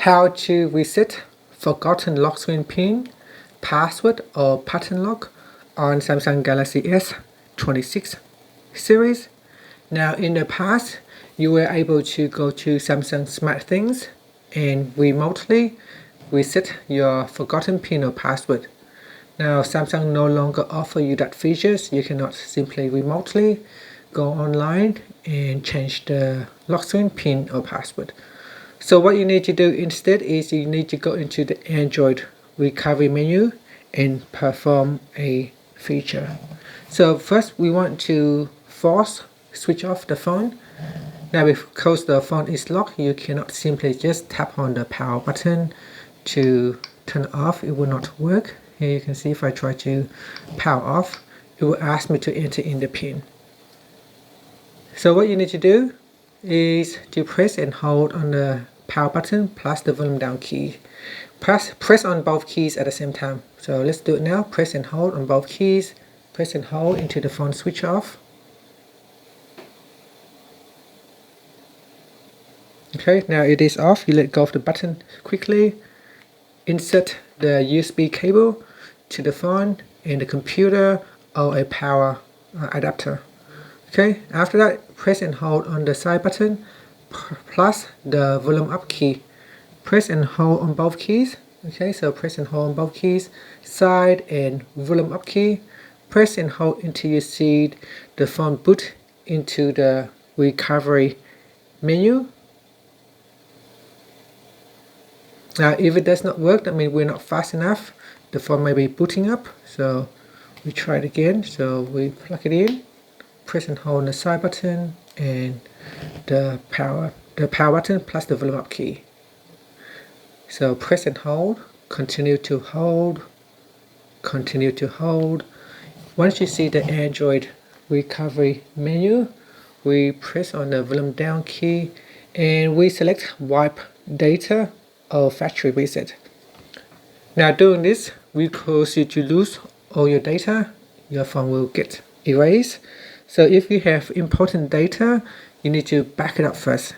How to reset forgotten lock screen pin, password or pattern lock on Samsung Galaxy S26 series. Now in the past, you were able to go to Samsung Smart Things and remotely reset your forgotten pin or password. Now Samsung no longer offer you that features. You cannot simply remotely go online and change the lock screen pin or password. So what you need to do instead is you need to go into the Android recovery menu and perform a feature. So first we want to force switch off the phone. Now because the phone is locked, you cannot simply just tap on the power button to turn it off. It will not work. Here you can see if I try to power off, it will ask me to enter in the pin. So what you need to do is to press and hold on the power button plus the volume down key. Press on both keys at the same time. So let's do it now. Press and hold on both keys. Press and hold until the phone switch off. Okay, now it is off. You let go of the button quickly. Insert the USB cable to the phone and the computer or a power adapter. Okay, after that, press and hold on the side button plus the volume up key. Press and hold on both keys. Okay, so press and hold on both keys, side and volume up key. Press and hold until you see the phone boot into the recovery menu. Now if it does not work, that means we're not fast enough. The phone may be booting up, so we try it again. So we plug it in, press and hold the side button and the power button plus the volume up key. So press and hold, continue to hold, continue to hold. Once you see the Android recovery menu, we press on the volume down key and we select wipe data or factory reset. Now doing this will cause you to lose all your data. Your phone will get erased. So if you have important data, you need to back it up first.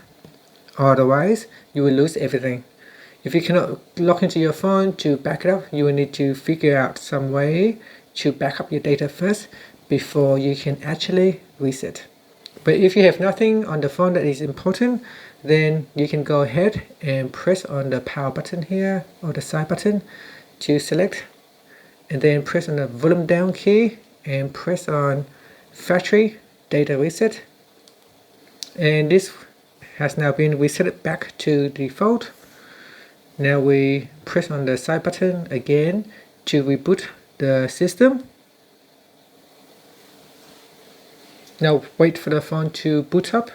Otherwise, you will lose everything. If you cannot log into your phone to back it up, you will need to figure out some way to back up your data first before you can actually reset. But if you have nothing on the phone that is important, then you can go ahead and press on the power button here or the side button to select, and then press on the volume down key and press on factory data reset, and this has now been reset back to default. Now we press on the side button again to reboot the system. Now wait for the phone to boot up.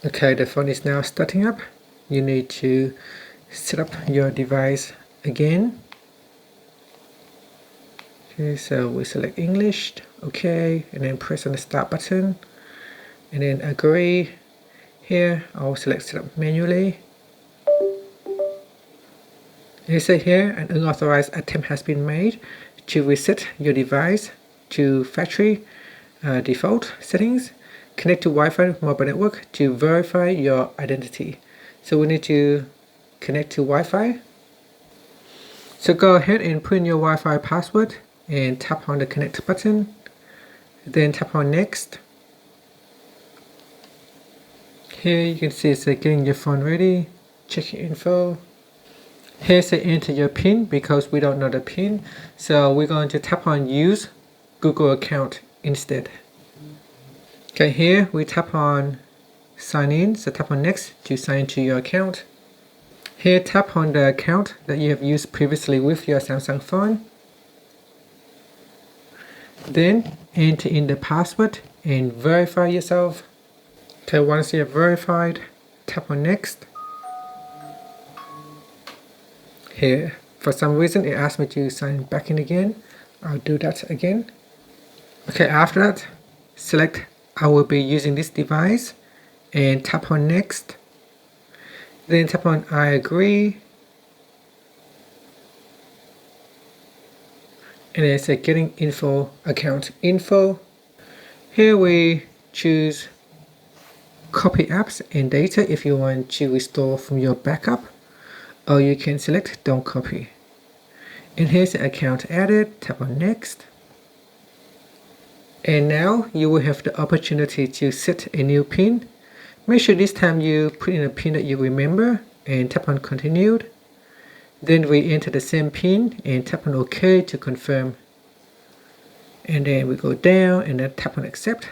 Okay, the phone is now starting up. You need to set up your device again. Okay, so we select English, okay, and then press on the start button and then agree. Here I'll select set up manually. It says here an unauthorized attempt has been made to reset your device to factory default settings. Connect to Wi-Fi mobile network to verify your identity. So we need to connect to Wi-Fi. So go ahead and put in your Wi-Fi password and tap on the connect button. Then tap on next. Here you can see it's getting your phone ready. Check your info. Here say enter your PIN because we don't know the PIN. So we're going to tap on use Google account instead. Okay, here we tap on sign in, so tap on next to sign into your account. Here tap on the account that you have used previously with your Samsung phone. Then enter in the password and verify yourself. Okay, once you have verified, tap on next. Here, for some reason it asked me to sign back in again. I'll do that again. Okay, after that, select I will be using this device and tap on next. Then tap on I agree. And then say getting info, account info. Here we choose copy apps and data if you want to restore from your backup. or you can select don't copy. And here's the account added, tap on next. And now you will have the opportunity to set a new PIN. Make sure this time you put in a PIN that you remember and tap on continued. Then we enter the same PIN and tap on OK to confirm. And then we go down and then tap on accept.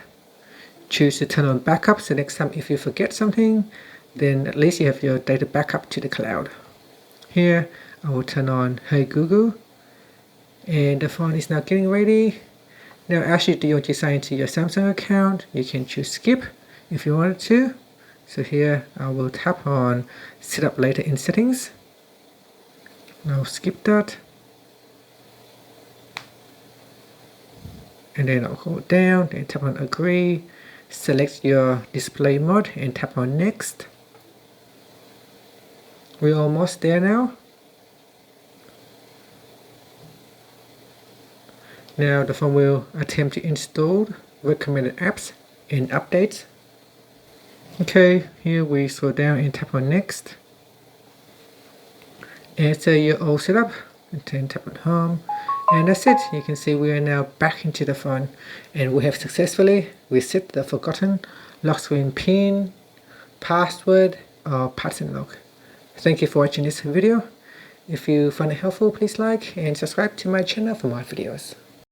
Choose to turn on backup, so next time if you forget something, then at least you have your data backup to the cloud. Here I will turn on Hey Google, and the phone is now getting ready. Now actually, do you want to sign into your Samsung account? You can choose skip if you wanted to. So here I will tap on set up later in settings. Now skip that. And then I'll go down and tap on agree. Select your display mode and tap on next. We're almost there now. Now the phone will attempt to install recommended apps and updates. Okay, here we scroll down and tap on next. And say you're all set up, and then tap on home. And that's it. You can see we are now back into the phone, and we have successfully reset the forgotten lock screen PIN, password, or pattern lock. Thank you for watching this video. If you find it helpful, please like and subscribe to my channel for more videos.